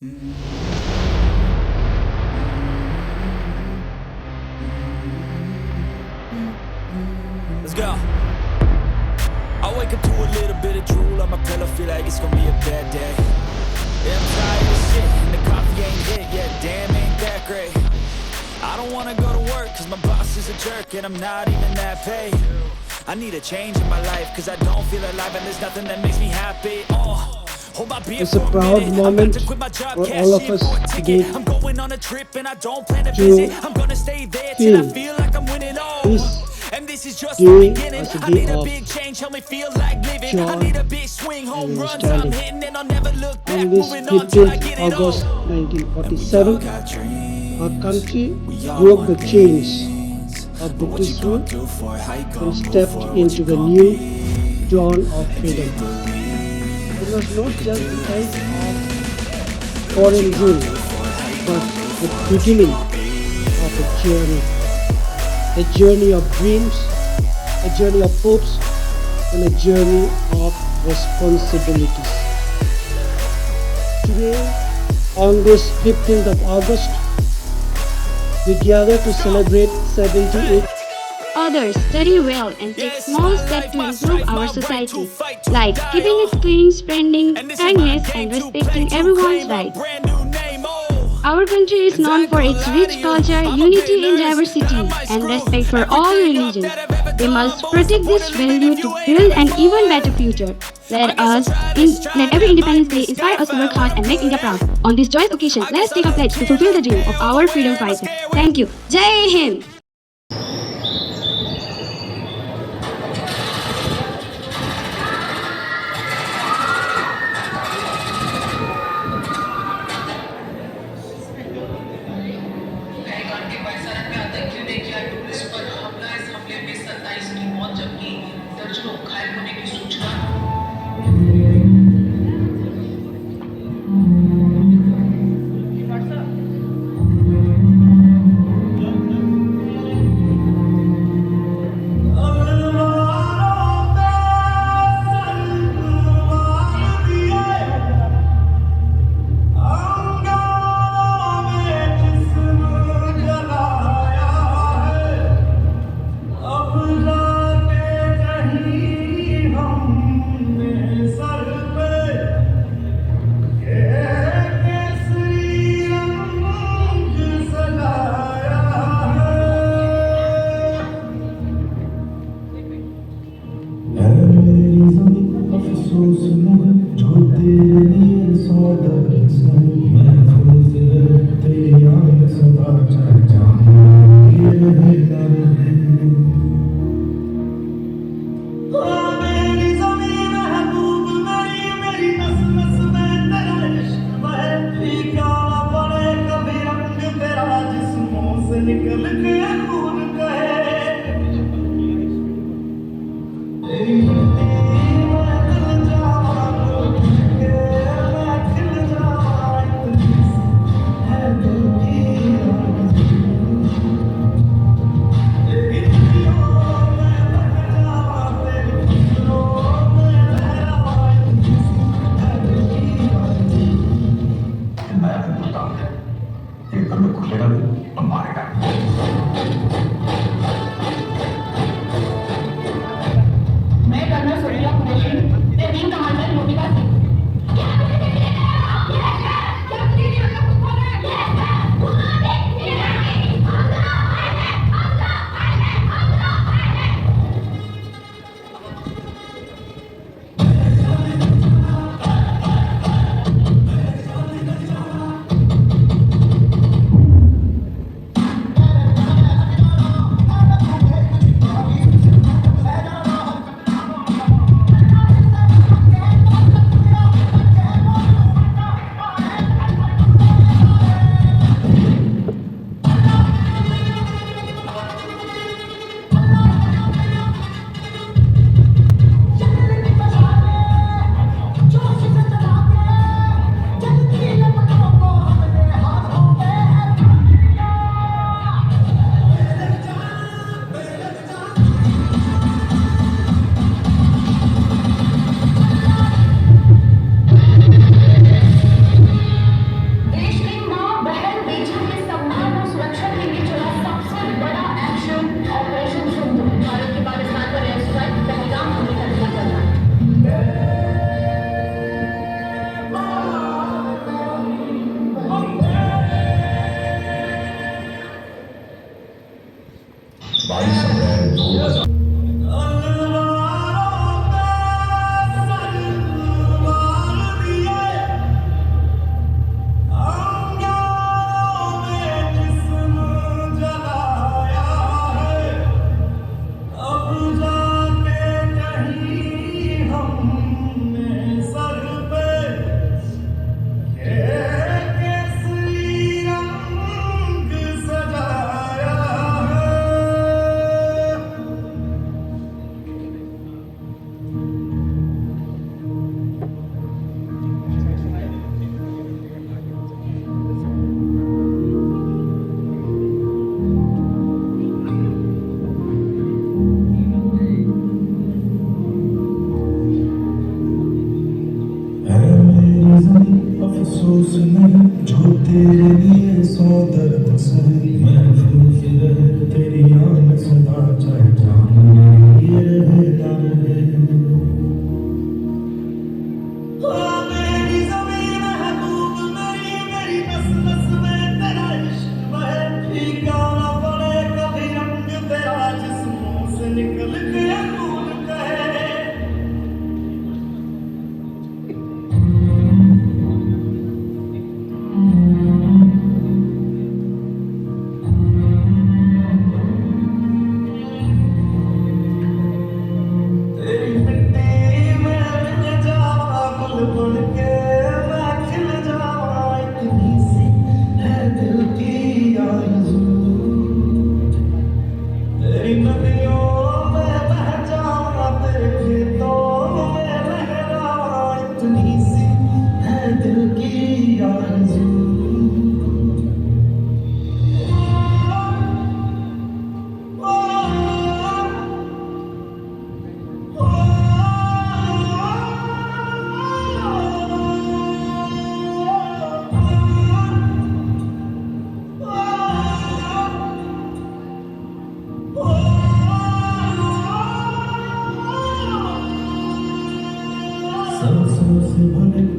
Let's go. I wake up to a little bit of drool on my pillow, feel like it's gonna be a bad day. Yeah, I'm tired of shit, and the coffee ain't hit yet, damn, ain't that great. I don't wanna go to work, cause my boss is a jerk, and I'm not even that paid. I need a change in my life, cause I don't feel alive, and there's nothing that makes me happy. It's a proud moment for all of us today I'm going on a trip and I don't plan to visit. I'm gonna stay there till I feel like I'm winning all. And this is just the beginning. I need a big change, help me feel like living. I need a big swing, home runs I'm hitting, and I'll never look back. On this Moving on till I 15th get it August all. 1947, our country broke the chains of British rule and stepped into the new dawn of freedom. It was not just the end of foreign rule, but the beginning of a journey of dreams, a journey of hopes, and a journey of responsibilities. Today, on this 15th of August, we gather to celebrate 78 Others study well and take small steps to improve our society, like keeping it clean, spreading kindness, and respecting everyone's rights. Our country is known for its rich culture, unity in diversity, and respect for all religions. We must protect this value to build an even better future. Let every Independence Day inspire us to work hard and make India proud. On this joyous occasion, let us take a pledge to fulfill the dream of our freedom fighters. Thank you. Jai Hind! अब जाके कहीं हम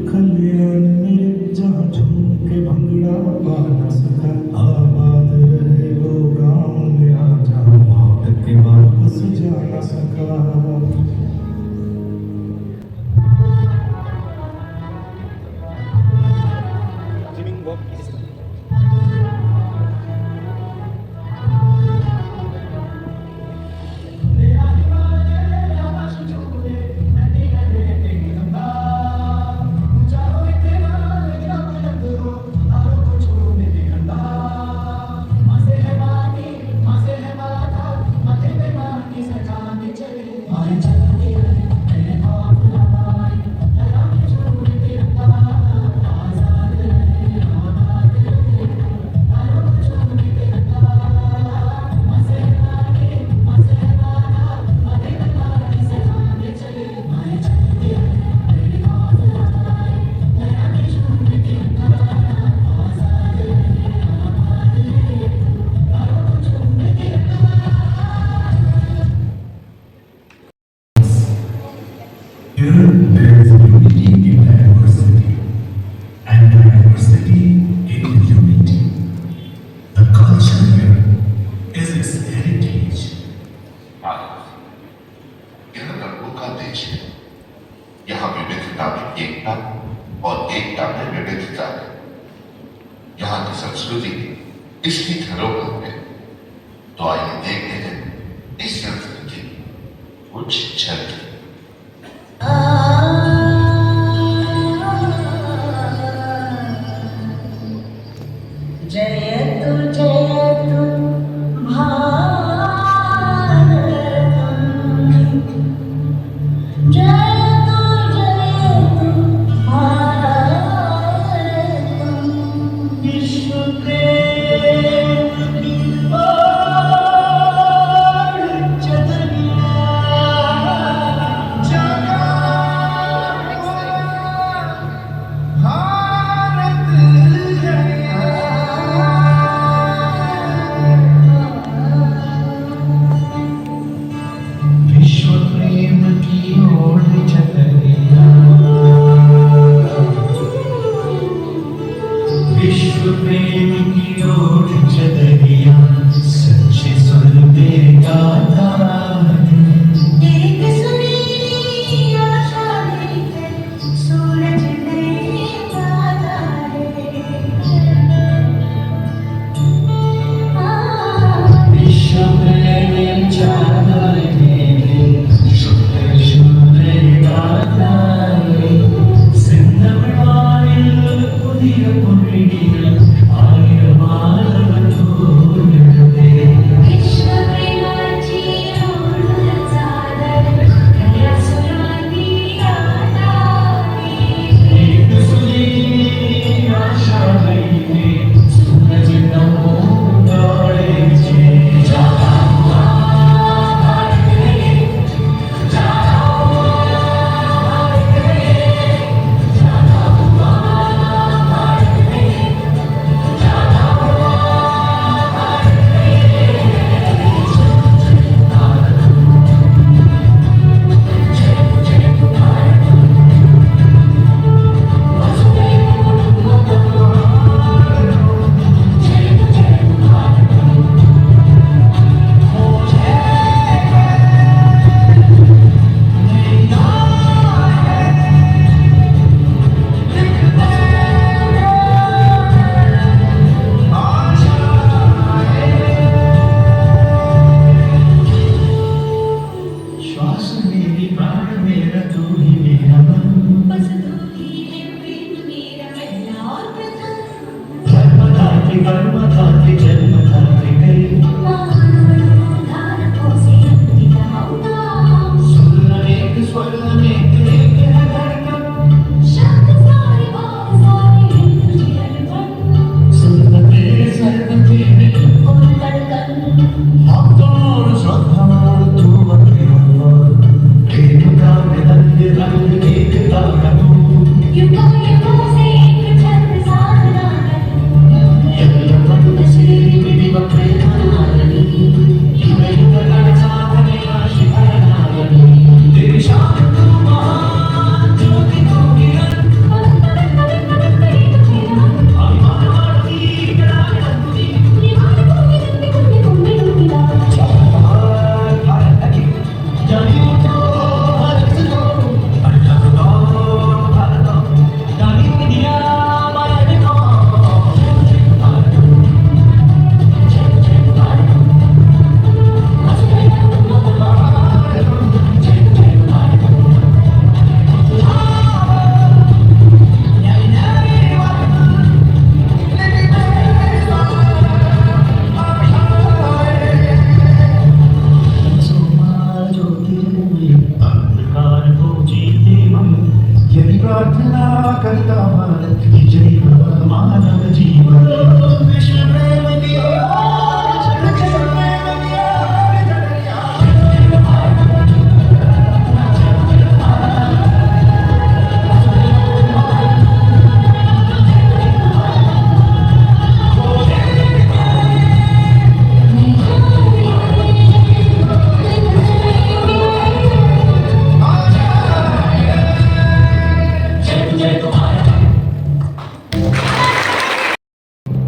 कल्याण मेरे जहाँ झूम के भंगड़ा पा न सका आबाद रहे वो गाँव मेरा जहाँ मौत के वापस जा न सका Here there is unity in diversity, and diversity in unity. The culture here is its heritage. Bharat यह रंगों का देश है। यहाँ विविधता में एकता और एकता में विविधता है। यहाँ की संस्कृति इसकी धरोहर है। तो आइए देखते हैं इस संस्कृति की कुछ झलकी। जयतु जयतु भारतम् जयतु जयतु भारतम् विश्व प्रेम की बात प्रार्थना करता भारत की जय हो, मानव जीवन विश्व प्रेम दियो, विश्व प्रेम दियो।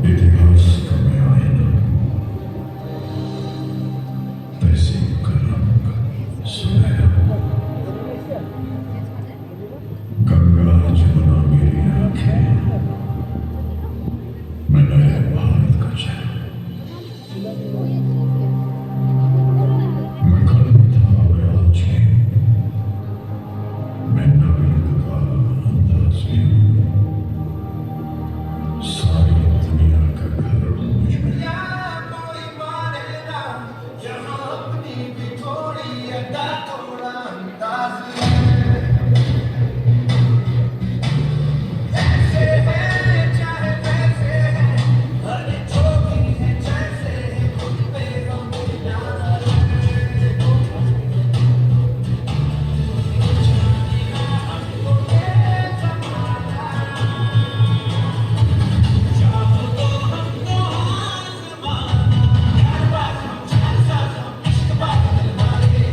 इतिहास का मैं आईना, तहसीन का रंग सुनहरा, गंगा जमुना मेरी आंखें, मैं नए भारत का चेहरा। मैं कल था, मैं आज भी हूँ, मैं नवीन का अंदाज भी हूँ। सारी दुनिया का घर मुझ में है। कोई माने ना, यहाँ अपनी भी थोड़ी अदा, थोड़ा अंदाज है। ऐसे है चाहे वैसे है, अरे जो भी है जैसे है, खुद पे हम यार है। हमको ये जमाना, चाहो तो हमको आसमाना, प्यार बात हम जैसा हम इश्क बात Dilwale.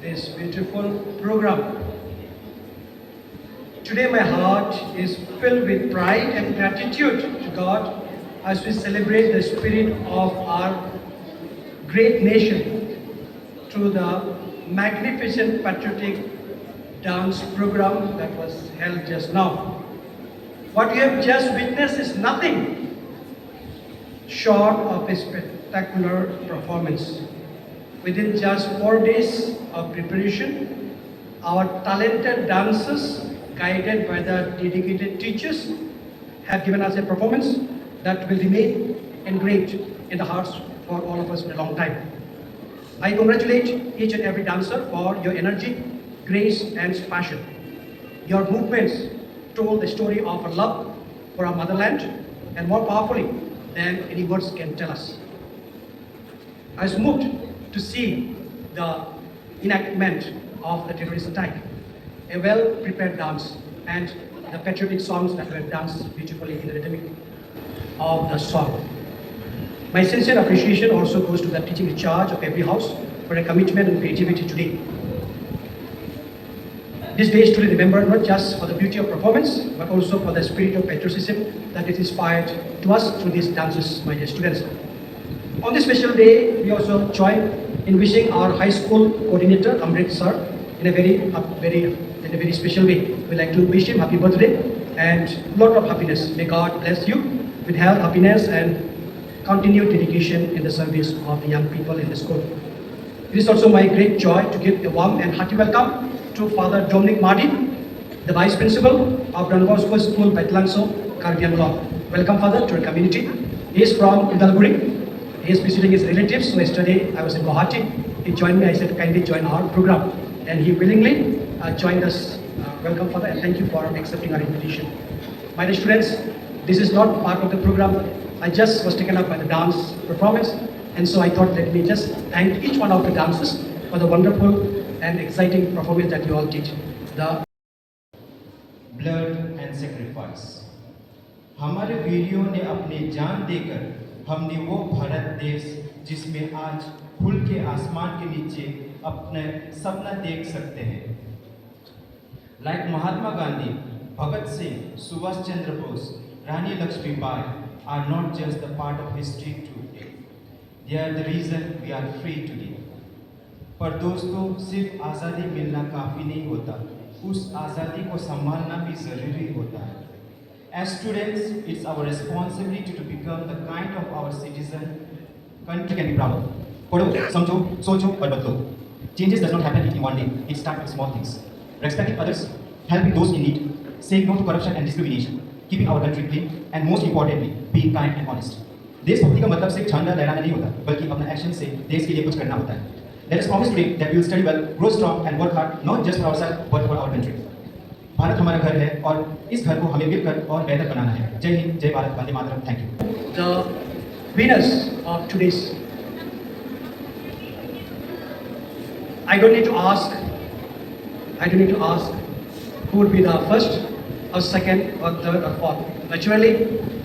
This beautiful program. Today my heart is filled with pride and gratitude to God as we celebrate the spirit of our great nation through the magnificent patriotic dance program that was held just now. What you have just witnessed is nothing short of a spectacular performance. Within just 4 days of preparation, our talented dancers, guided by the dedicated teachers, have given us a performance that will remain engraved in the hearts for all of us for a long time. I congratulate each and every dancer for your energy, grace, and passion. Your movements told the story of our love for our motherland, and more powerfully than any words can tell us. I was moved to see the enactment of the terrorist attack, a well-prepared dance, and the patriotic songs that were danced beautifully in the rhythm of the song. My sincere appreciation also goes to the teaching in charge of every house for a commitment and creativity today. This day is to be remembered not just for the beauty of performance, but also for the spirit of patriotism that is inspired to us through these dances, my dear students. On this special day, we also join in wishing our high school coordinator, Amrit sir, in a very special way. We like to wish him happy birthday and lot of happiness. May God bless you with health, happiness, and continued dedication in the service of the young people in the school. It is also my great joy to give a warm and hearty welcome to Father Dominic Mardi, the Vice Principal of Don Bosco School, Betlangso, Caribbean Law. Welcome, Father, to our community. He is from Udalguri. He is visiting his relatives. So yesterday I was in Guwahati. He joined me. I said, kindly join our program. And he willingly joined us. Welcome, Father, and thank you for accepting our invitation. My dear students, this is not part of the program. I just was taken up by the dance performance, and so I thought let me just thank each one of the dancers for the wonderful and exciting performance that you all did. The blood and sacrifice, हमारे वीरों ने अपनी जान देकर हमने वो भारत देश जिसमें आज खुल के आसमान के नीचे अपने सपना देख सकते हैं। Like Mahatma Gandhi, Bhagat Singh, Subhash Chandra Bose, Rani Lakshmibai are not just the part of history today, they are the reason we are free today. पर दोस्तों, सिर्फ आज़ादी मिलना काफ़ी नहीं होता, उस आज़ादी को संभालना भी ज़रूरी होता है। As students, it's our responsibility to become the kind of our citizen country can be proud of. पढ़ो, समझो, सोचो और बदलो। Changes does not happen in one day. It starts with small things. Respecting others, helping those in need, saying no to corruption and discrimination, keeping our country clean, and most importantly, being kind and honest. देशभक्ति का मतलब सिर्फ झंडा लहराना नहीं होता, बल्कि अपना action से देश के लिए कुछ करना होता है। Let us promise today that we will study well, grow strong, and work hard, not just for ourselves, but for our country. Bharat हमारा घर है और इस घर को हमें मिलकर और बेहतर बनाना है। जय हिंद, जय भारत, वंदे मातरम। Thank you. The winners of today's, I don't need to ask who would be the first or second or third or fourth. Naturally,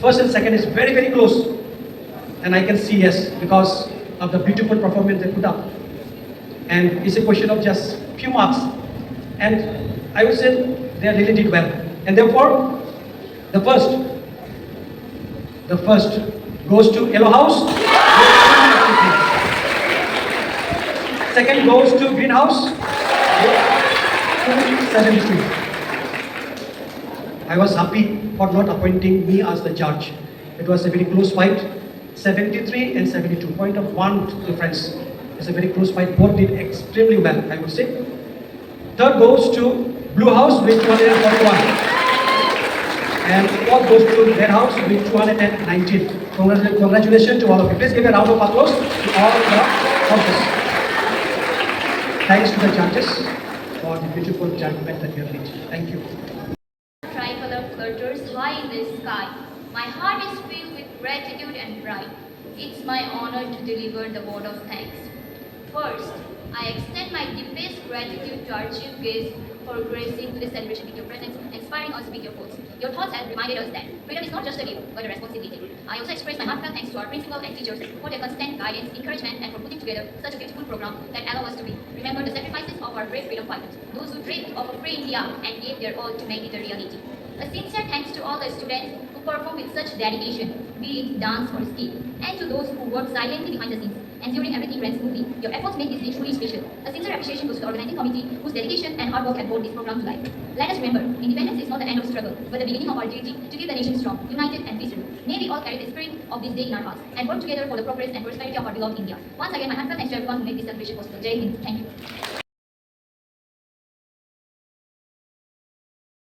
first and second is very, very close. And I can see yes, because of the beautiful performance they put up. And it's a question of just few marks. And I would say they really did well. And therefore, the first goes to Yellow House. Second goes to Greenhouse. 72. I was happy for not appointing me as the judge. It was a very close fight. 73 and 72. Point of one difference. It's a very close fight. Both did extremely well, I would say. Third goes to Blue House with 241. And fourth goes to Red House with 219. Congratulations to all of you. Please give a round of applause to all the judges. Thanks to the judges for the beautiful judgment that you have reached. Thank you. Tricolor flutters high in the sky. My heart is filled with gratitude and pride. It's my honor to deliver the word of thanks. First, I extend my deepest gratitude to our chief guest for gracing this celebration with your presence, inspiring us with your quotes. Your thoughts have reminded us that freedom is not just a gift, but a responsibility. I also express my heartfelt thanks to our principal and teachers for their constant guidance, encouragement, and for putting together such a beautiful program that allow us to be. Remember the sacrifices of our brave freedom fighters, those who dreamed of a free India and gave their all to make it a reality. A sincere thanks to all the students who perform with such dedication, be it dance or skill, and to those who work silently behind the scenes, ensuring everything runs smoothly. Your efforts make this day truly special. A sincere appreciation goes to the organizing committee whose dedication and hard work have brought this program to life. Let us remember, independence is not the end of struggle, but the beginning of our duty to keep the nation strong, united and peaceful. May we all carry the spirit of this day in our hearts and work together for the progress and prosperity of our beloved India. Once again, my heartfelt thanks to everyone who made this celebration possible. Jai Hind. Thank you.